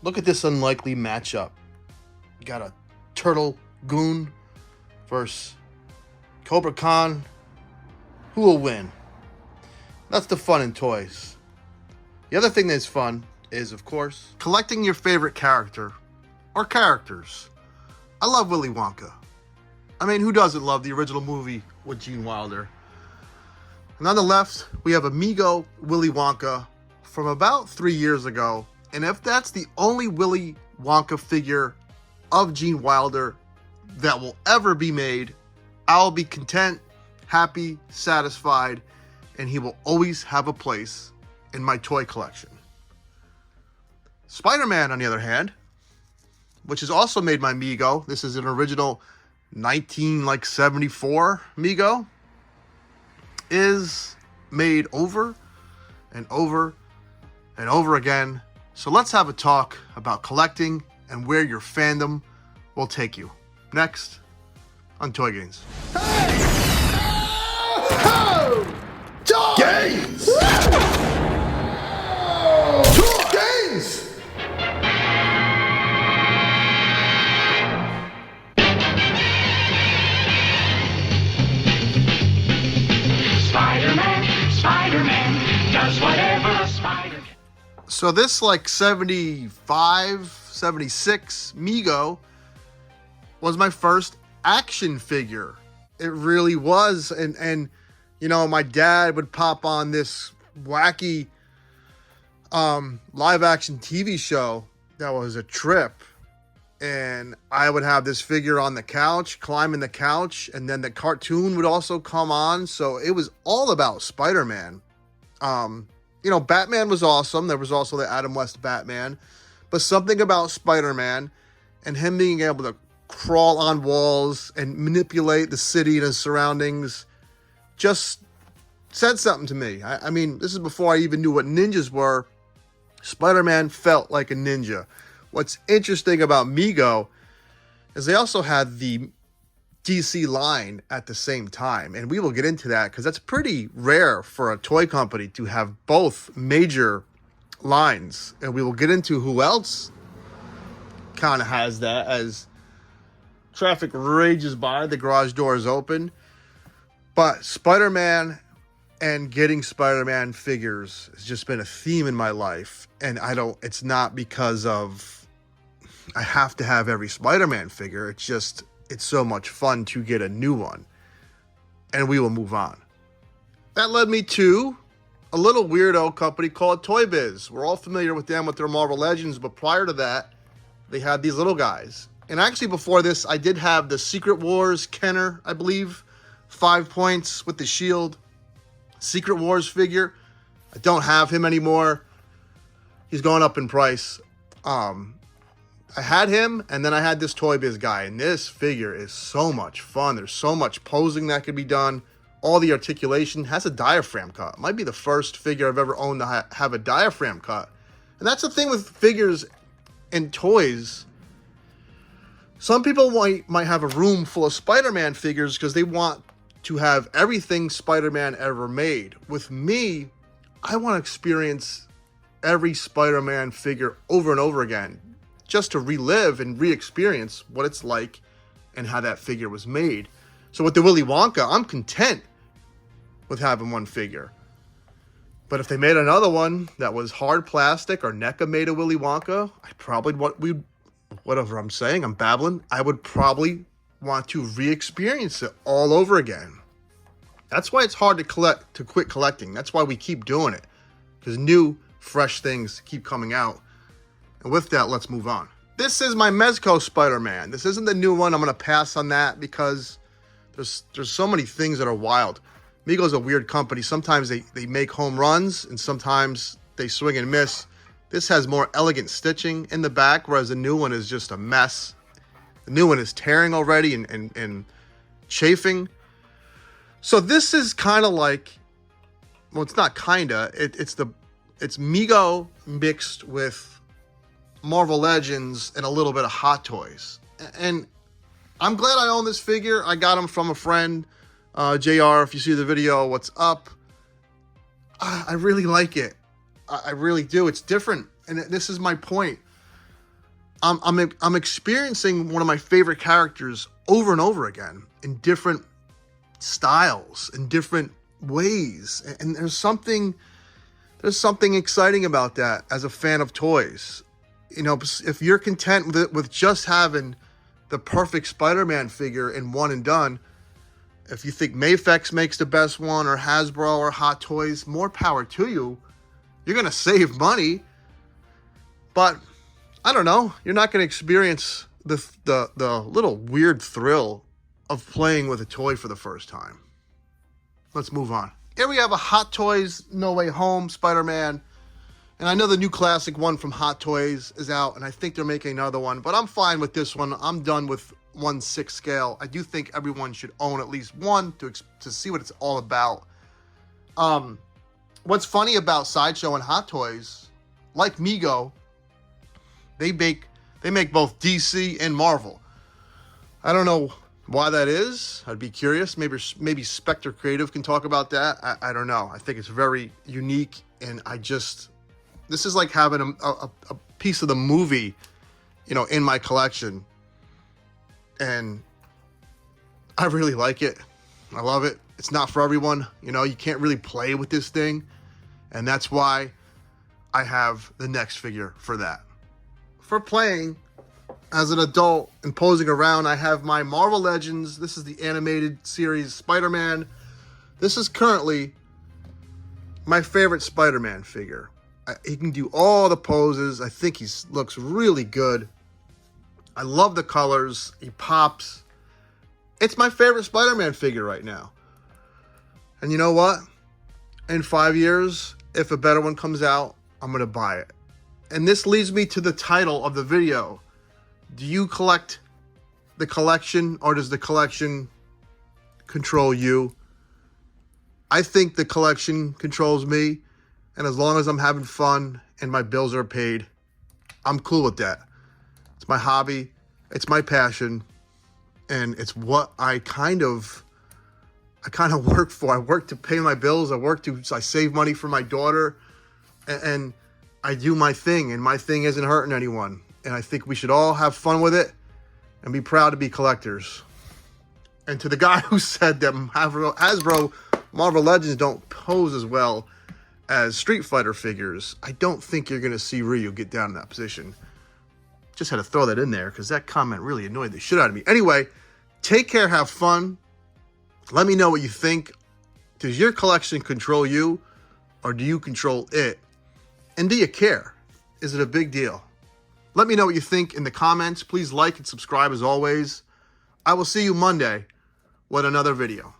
Look at this unlikely matchup. You got a turtle goon versus Cobra Khan. Who will win? That's the fun in toys. The other thing that's fun is, of course, collecting your favorite character or characters. I love Willy Wonka. I mean, who doesn't love the original movie with Gene Wilder? And on the left, we have a Mego Willy Wonka from about 3 years ago. And if that's the only Willy Wonka figure of Gene Wilder that will ever be made, I'll be content, happy, satisfied, and he will always have a place in my toy collection. Spider-Man, on the other hand, which is also made by Mego. This is an original 1974 Mego, is made over and over and over again. So let's have a talk about collecting and where your fandom will take you. Next on Toy Gains. Hey! Oh! Toy Gains! Toy Gains! Spider-Man does whatever a spider can. So this like 75, 76 Mego was my first action figure. It really was. And you know, my dad would pop on this wacky live action TV show that was a trip. And I would have this figure on the couch, climbing the couch, and then the cartoon would also come on. So it was all about Spider-Man. You know, Batman was awesome. There was also the Adam West Batman. But something about Spider-Man and him being able to crawl on walls and manipulate the city and his surroundings just said something to me. I mean, this is before I even knew what ninjas were. Spider-Man felt like a ninja. What's interesting about Mego is they also had the DC line at the same time. And we will get into that because that's pretty rare for a toy company to have both major lines. And we will get into who else kind of has that as traffic rages by, the garage door is open. But Spider-Man and getting Spider-Man figures has just been a theme in my life. And it's not because of I have to have every Spider-Man figure. It's so much fun to get a new one. And we will move on. That led me to a little weirdo company called Toy Biz. We're all familiar with them with their Marvel Legends, but prior to that, they had these little guys. And actually before this, I did have the Secret Wars Kenner, I believe, 5 points with the shield. Secret Wars figure. I don't have him anymore. He's going up in price. I had him, and then I had this Toy Biz guy, and this figure is so much fun. There's so much posing that could be done. All the articulation has a diaphragm cut. It might be the first figure I've ever owned to have a diaphragm cut. And that's the thing with figures and toys. Some people might have a room full of Spider-Man figures because they want to have everything Spider-Man ever made. With me, I want to experience every Spider-Man figure over and over again, just to relive and re-experience what it's like and how that figure was made. So with the Willy Wonka, I'm content with having one figure. But if they made another one that was hard plastic, or NECA made a Willy Wonka, whatever I'm saying, I'm babbling, I would probably want to re-experience it all over again. That's why it's hard to quit collecting. That's why we keep doing it, because new, fresh things keep coming out. And with that, let's move on. This is my Mezco Spider-Man. This isn't the new one. I'm going to pass on that because there's so many things that are wild. Mego's a weird company. Sometimes they make home runs, and sometimes they swing and miss. This has more elegant stitching in the back, whereas the new one is just a mess. The new one is tearing already and chafing. So this is kind of like, well, it's not kinda. It's Mego mixed with Marvel Legends and a little bit of Hot Toys. And I'm glad I own this figure. I got him from a friend, JR. If you see the video, what's up? I really like it. I really do. It's different. And this is my point. I'm experiencing one of my favorite characters over and over again in different styles, in different ways. And there's something exciting about that as a fan of toys. You know, if you're content with just having the perfect Spider-Man figure in one and done, if you think Mafex makes the best one, or Hasbro or Hot Toys, more power to you. You're going to save money. But I don't know, you're not going to experience the little weird thrill of playing with a toy for the first time. Let's move on. Here we have a Hot Toys No Way Home Spider-Man. And I know the new classic one from Hot Toys is out, and I think they're making another one, but I'm fine with this one. I'm done with 1/6 scale. I do think everyone should own at least one to see what it's all about. What's funny about Sideshow and Hot Toys, like Mego, they make both DC and Marvel. I don't know why that is. I'd be curious. Maybe Spectre Creative can talk about that. I don't know. I think it's very unique, and this is like having a piece of the movie, you know, in my collection. And I really like it. I love it. It's not for everyone. You know, you can't really play with this thing. And that's why I have the next figure for that. For playing as an adult and posing around, I have my Marvel Legends. This is the animated series Spider-Man. This is currently my favorite Spider-Man figure. He can do all the poses. I think he looks really good. I love the colors. He pops. It's my favorite Spider-Man figure right now. And you know what? In 5 years, if a better one comes out, I'm going to buy it. And this leads me to the title of the video. Do you collect the collection, or does the collection control you? I think the collection controls me. And as long as I'm having fun and my bills are paid, I'm cool with that. It's my hobby, it's my passion, and it's what I kind of work for. I work to pay my bills. I save money for my daughter, and I do my thing, and my thing isn't hurting anyone. And I think we should all have fun with it and be proud to be collectors. And to the guy who said that Hasbro Marvel Legends don't pose as well as Street Fighter figures, I don't think you're going to see Ryu get down in that position. Just had to throw that in there because that comment really annoyed the shit out of me. Anyway, take care, have fun. Let me know what you think. Does your collection control you, or do you control it? And do you care? Is it a big deal? Let me know what you think in the comments. Please like and subscribe as always. I will see you Monday with another video.